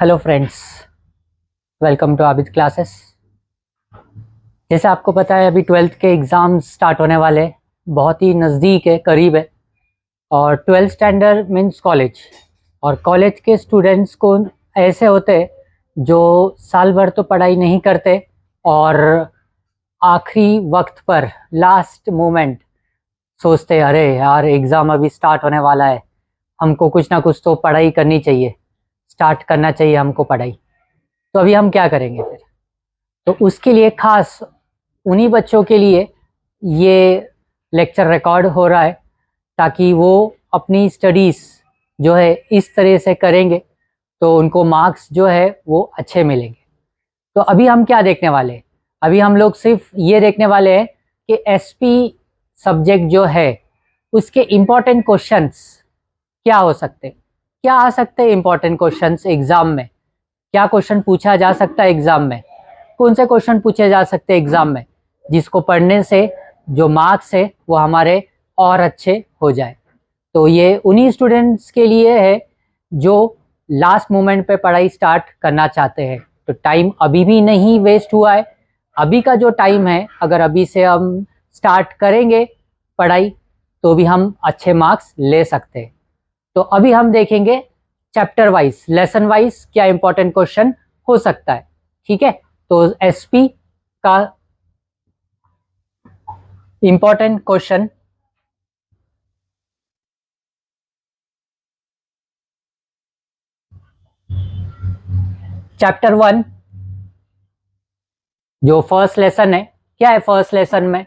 Hello friends, welcome to Abid classes. जैसे आपको पता है अभी 12th के एग्ज़ाम स्टार्ट होने वाले हैं, बहुत ही नज़दीक है, करीब है। और 12th स्टैंडर्ड मीन्स कॉलेज, और कॉलेज के स्टूडेंट्स को ऐसे होते हैं जो साल भर तो पढ़ाई नहीं करते और आखिरी वक्त पर लास्ट मोमेंट सोचते हैं अरे यार एग्ज़ाम अभी स्टार्ट होने वाला है, हमको कुछ ना कुछ तो पढ़ाई करनी चाहिए, स्टार्ट करना चाहिए हमको पढ़ाई। तो अभी हम क्या करेंगे फिर? तो उसके लिए खास उन्हीं बच्चों के लिए ये लेक्चर रिकॉर्ड हो रहा है, ताकि वो अपनी स्टडीज़ जो है इस तरह से करेंगे तो उनको मार्क्स जो है वो अच्छे मिलेंगे। तो अभी हम क्या देखने वाले हैं? अभी हम लोग सिर्फ ये देखने वाले हैं कि एसपी सब्जेक्ट जो है उसके इम्पोर्टेंट क्वेश्चंस क्या हो सकते हैं, क्या आ सकते हैं इम्पोर्टेंट क्वेश्चंस एग्जाम में, क्या क्वेश्चन पूछा जा सकता है एग्जाम में, कौन से क्वेश्चन पूछे जा सकते हैं एग्जाम में, जिसको पढ़ने से जो मार्क्स है वो हमारे और अच्छे हो जाए। तो ये उन्हीं स्टूडेंट्स के लिए है जो लास्ट मोमेंट पे पढ़ाई स्टार्ट करना चाहते हैं। तो टाइम अभी भी नहीं वेस्ट हुआ है। अभी का जो टाइम है, अगर अभी से हम स्टार्ट करेंगे पढ़ाई तो भी हम अच्छे मार्क्स ले सकते हैं। तो अभी हम देखेंगे चैप्टर वाइज, लेसन वाइज क्या इंपॉर्टेंट क्वेश्चन हो सकता है। ठीक है, तो एसपी का इंपॉर्टेंट क्वेश्चन चैप्टर 1 जो फर्स्ट लेसन है, क्या है फर्स्ट लेसन में?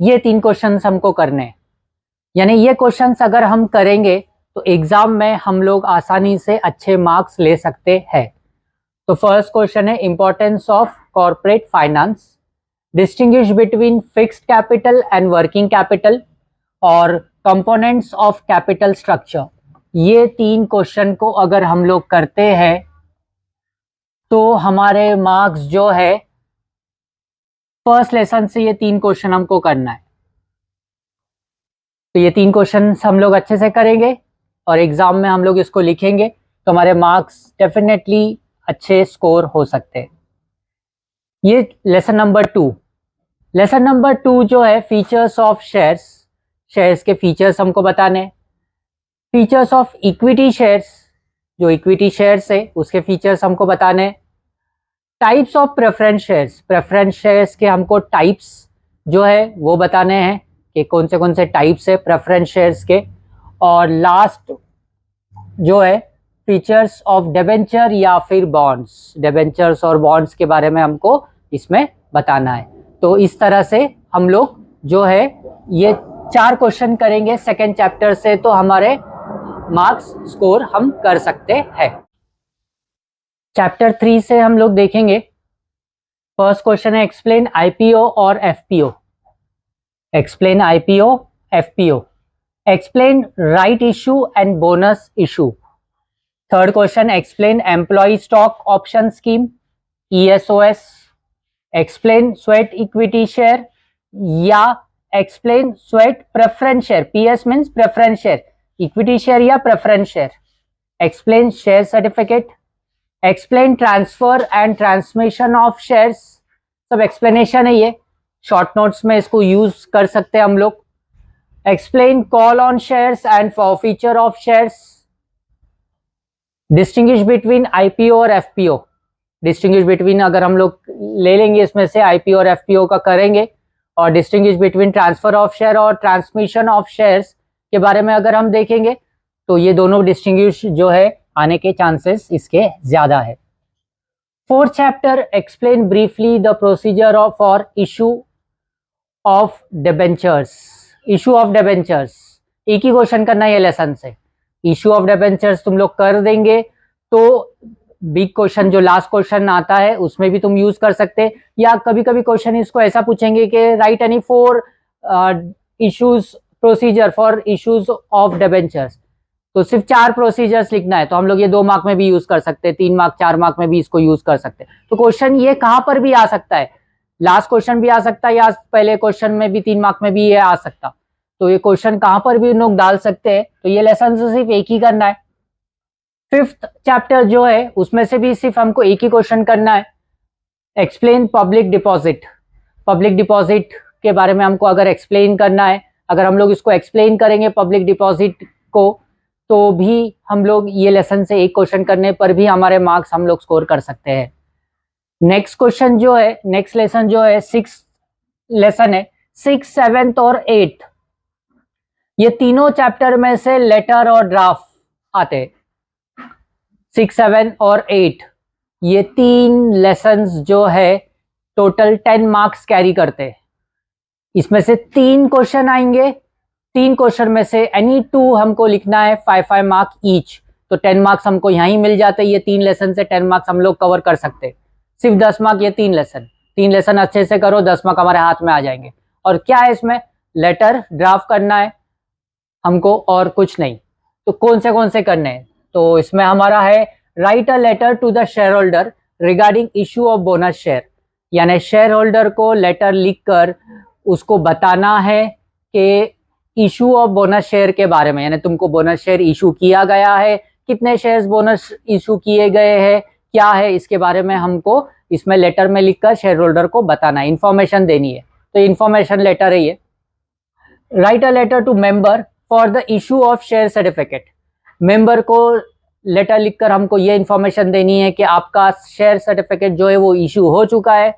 ये 3 क्वेश्चंस हमको करने हैं, यानी ये क्वेश्चंस अगर हम करेंगे तो एग्जाम में हम लोग आसानी से अच्छे मार्क्स ले सकते हैं। तो फर्स्ट क्वेश्चन है importance of corporate finance, distinguish between fixed capital and working capital, और कंपोनेंट्स ऑफ कैपिटल स्ट्रक्चर। ये 3 क्वेश्चन को अगर हम लोग करते हैं तो हमारे मार्क्स जो है फर्स्ट लेसन से ये 3 क्वेश्चन हमको करना है। तो ये 3 क्वेश्चन हम लोग अच्छे से करेंगे और एग्जाम में हम लोग इसको लिखेंगे तो हमारे मार्क्स डेफिनेटली अच्छे स्कोर हो सकते हैं। ये लेसन नंबर 2। लेसन नंबर 2 जो है फीचर्स ऑफ शेयर्स, शेयर्स के फीचर्स हमको बताने। फीचर्स ऑफ इक्विटी शेयर्स, जो इक्विटी शेयर्स है उसके फीचर्स हमको बताने। Types of preference shares, preference shares के हमको टाइप्स जो है वो बताने हैं कि कौन से टाइप्स है प्रेफरेंस शेयर्स के। और लास्ट जो है फीचर्स ऑफ डिबेंचर या फिर बॉन्ड्स, डिबेंचर्स और बॉन्ड्स के बारे में हमको इसमें बताना है। तो इस तरह से हम लोग जो है ये 4 क्वेश्चन करेंगे सेकेंड चैप्टर से, तो हमारे मार्क्स स्कोर हम कर सकते हैं। चैप्टर 3 से हम लोग देखेंगे फर्स्ट क्वेश्चन है एक्सप्लेन आईपीओ और FPO. Explain IPO, FPO, explain right issue and bonus issue. Third question explain employ stock option scheme, ESOS. Explain sweat equity share या explain sweat preference share, PS means preference share, equity share या preference share. Explain share certificate, explain transfer and transmission of shares. सब explanation है, ये short notes में इसको use कर सकते हैं हम लोग। Explain call on shares and forfeiture of shares. Distinguish between IPO और एफपीओ, डिस्टिंग्विश बिटवीन अगर हम लोग ले लेंगे इसमें से आईपीओ और एफपीओ का करेंगे। और distinguish between transfer of share और ट्रांसमिशन ऑफ शेयर्स के बारे में अगर हम देखेंगे तो ये दोनों डिस्टिंग्विश जो है आने के चांसेस इसके ज्यादा है। Fourth chapter explain briefly the procedure of for issue of debentures. Issue of debentures एक ही क्वेश्चन करना है ये लेसन से। इशू ऑफ डिबेंचर्स तुम लोग कर देंगे तो बिग क्वेश्चन जो लास्ट क्वेश्चन आता है उसमें भी तुम यूज कर सकते हैं। या कभी कभी क्वेश्चन इसको ऐसा पूछेंगे कि right any 4 issues procedure for issues of debentures, तो सिर्फ 4 प्रोसीजर्स लिखना है। तो हम लोग ये 2 मार्क में भी यूज कर सकते हैं, 3 मार्क 4 मार्क में भी इसको यूज कर सकते हैं। तो क्वेश्चन ये कहां पर भी आ सकता है, लास्ट क्वेश्चन भी आ सकता है या पहले क्वेश्चन में भी 3 मार्क में भी ये आ सकता। तो ये क्वेश्चन कहां पर भी लोग डाल सकते हैं। तो ये लेसन सिर्फ एक ही करना है। 5th चैप्टर जो है उसमें से भी सिर्फ हमको एक ही क्वेश्चन करना है, explain public deposit. Public deposit के बारे में हमको अगर एक्सप्लेन करना है, अगर हम लोग इसको एक्सप्लेन करेंगे पब्लिक डिपॉजिट को, तो भी हम लोग ये लेसन से एक क्वेश्चन करने पर भी हमारे मार्क्स हम लोग स्कोर कर सकते हैं। नेक्स्ट क्वेश्चन जो है, नेक्स्ट लेसन जो है 6th लेसन है, 6th 7th और 8th, ये तीनों चैप्टर में से लेटर और ड्राफ्ट आते हैं। 6, 7 और 8 ये 3 लेसन्स जो है टोटल 10 मार्क्स कैरी करते हैं। इसमें से 3 क्वेश्चन आएंगे, 3 क्वेश्चन में से एनी 2 हमको लिखना है 5-5 मार्क ईच, तो 10 मार्क्स हमको यहाँ ही मिल जाते हैं। ये 3 लेसन से 10 मार्क्स हम लोग कवर कर सकते हैं। सिर्फ 10 मार्क ये 3 लेसन अच्छे से करो, 10 मार्क हमारे हाथ में आ जाएंगे। और क्या है इसमें, लेटर ड्राफ्ट करना है हमको और कुछ नहीं। तो कौन से करने हैं, तो इसमें हमारा है right a letter to the share holder regarding issue of bonus share, यानी शेयर होल्डर को लेटर लिखकर उसको बताना है कि इशू ऑफ बोनस शेयर के बारे में, यानी तुमको बोनस शेयर इशू किया गया है, कितने शेयर्स बोनस इशू किए गए हैं, क्या है इसके बारे में हमको इसमें लेटर में लिखकर शेयर होल्डर को बताना है, इंफॉर्मेशन देनी है। तो इंफॉर्मेशन लेटर है ये। Right a letter to member for the issue of share certificate, member को लेटर लिखकर हमको ये इंफॉर्मेशन देनी है कि आपका शेयर सर्टिफिकेट जो है वो इशू हो चुका है,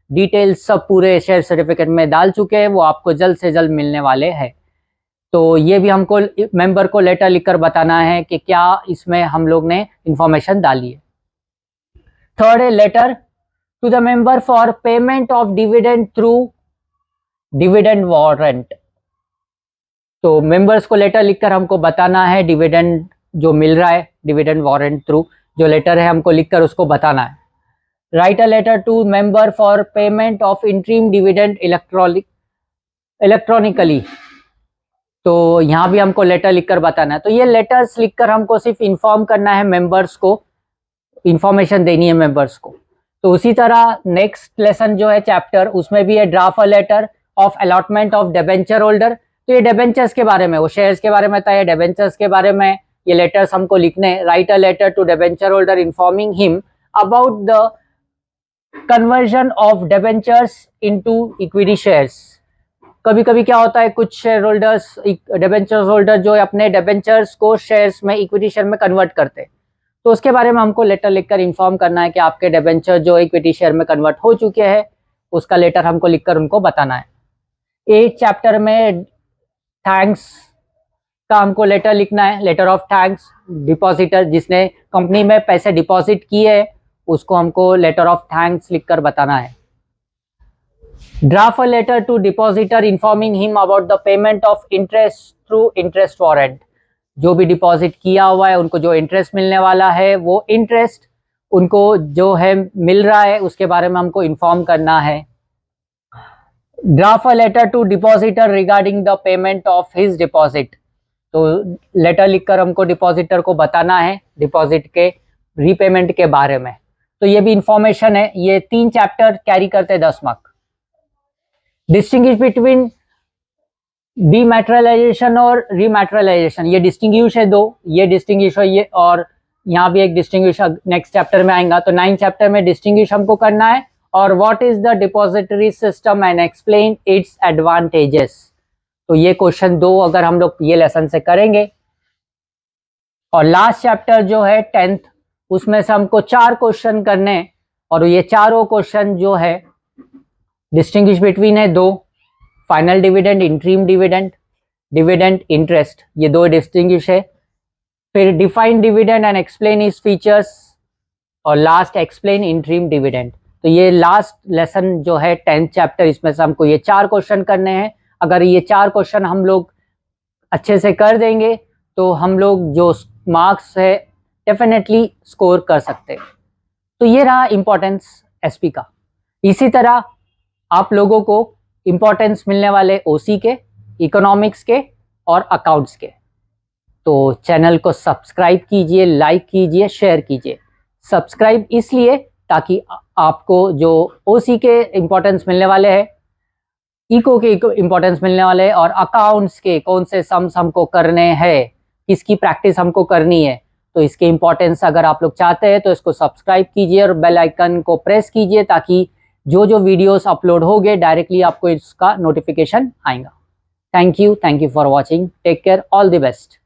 डिटेल्स सब पूरे शेयर सर्टिफिकेट में डाल चुके हैं, वो आपको जल्द से जल्द मिलने वाले हैं। तो ये भी हमको मेंबर को लेटर लिखकर बताना है कि क्या इसमें हम लोग ने इंफॉर्मेशन डाली है। थर्ड है letter to the member for payment of dividend through dividend warrant, तो मेंबर्स को लेटर लिखकर हमको बताना है डिविडेंड जो मिल रहा है, डिविडेंड वारंट थ्रू जो लेटर है हमको लिखकर उसको बताना है। Right a letter to member for payment of interim dividend electronically, तो यहाँ भी हमको लेटर लिखकर बताना है। तो ये लेटर्स लिखकर हमको सिर्फ इन्फॉर्म करना है मेंबर्स को, इंफॉर्मेशन देनी है मेंबर्स को। तो उसी तरह नेक्स्ट लेसन जो है चैप्टर, उसमें भी है draft a letter of allotment of debenture holder. तो ये डिबेंचर्स के बारे में, वो शेयर्स के बारे में था, ये डिबेंचर्स के बारे में ये लेटर्स हमको लिखने हैं। Right a letter to debenture holder informing him about the conversion of debentures into equity shares. कभी कभी क्या होता है, कुछ शेयर होल्डर्स, डिबेंचर्स होल्डर जो है अपने डिबेंचर्स को शेयर्स में, इक्विटी शेयर में कन्वर्ट करते हैं, तो उसके बारे में हमको लेटर लिखकर इन्फॉर्म करना है कि आपके डिबेंचर जो इक्विटी शेयर में कन्वर्ट हो चुके हैं, उसका लेटर हमको लिखकर उनको बताना है। 8 चैप्टर में थैंक्स का हमको लेटर लिखना है, लेटर ऑफ थैंक्स। डिपॉजिटर जिसने कंपनी में पैसे डिपॉजिट किए उसको हमको लेटर ऑफ थैंक्स लिखकर बताना है। Draft a letter to depositor informing him about the payment of interest through interest warrant, जो भी डिपॉजिट किया हुआ है उनको जो इंटरेस्ट मिलने वाला है, वो इंटरेस्ट उनको जो है मिल रहा है, उसके बारे में हमको इन्फॉर्म करना है। Draft a letter to depositor regarding the payment of his deposit, तो लेटर लिखकर हमको डिपॉजिटर को बताना है डिपॉजिट के रीपेमेंट के बारे में। तो ये भी इंफॉर्मेशन है। ये 3 चैप्टर कैरी करते हैं 10 मार्क। डिस्टिंग्विश बिटवीन डीमैटेरियलाइजेशन और रीमैटेरियलाइजेशन, ये डिस्टिंग्विश है 2, ये डिस्टिंग्विश है ये, और यहाँ भी एक डिस्टिंग्विश नेक्स्ट चैप्टर में आएगा। तो 9 चैप्टर में डिस्टिंग्विश हमको करना है, और what is the depository system and explain its advantages. तो ये क्वेश्चन 2 अगर हम लोग ये लेसन से करेंगे। और लास्ट चैप्टर जो है 10th, उसमें से हमको 4 क्वेश्चन करने हैं, और ये चारों क्वेश्चन जो है डिस्टिंग्विश बिटवीन है 2, final dividend, interim dividend, dividend interest, ये 2 डिस्टिंग्विश है। फिर define dividend and explain its features, और लास्ट एक्सप्लेन इंटरिम डिविडेंड। तो ये लास्ट लेसन जो है 10th चैप्टर, इसमें से हमको ये 4 क्वेश्चन करने हैं। अगर ये 4 क्वेश्चन हम लोग अच्छे से कर देंगे तो हम लोग जो मार्क्स है डेफिनेटली स्कोर कर सकते हैं। तो ये रहा इम्पोर्टेंस एसपी का। इसी तरह आप लोगों को इम्पोर्टेंस मिलने वाले ओसी के, इकोनॉमिक्स के और अकाउंट्स के। तो चैनल को सब्सक्राइब कीजिए, लाइक कीजिए, शेयर कीजिए। सब्सक्राइब इसलिए ताकि आपको जो ओसी के इम्पोर्टेंस मिलने वाले हैं, इको के इम्पोर्टेंस मिलने वाले हैं, और अकाउंट्स के कौन से सम्स हमको करने हैं, किसकी प्रैक्टिस हमको करनी है, तो इसके इम्पोर्टेंस अगर आप लोग चाहते हैं तो इसको सब्सक्राइब कीजिए और बेल आइकन को प्रेस कीजिए, ताकि जो जो वीडियोस अपलोड होंगे डायरेक्टली आपको इसका नोटिफिकेशन आएगा। Thank you for watching, take care, all the best.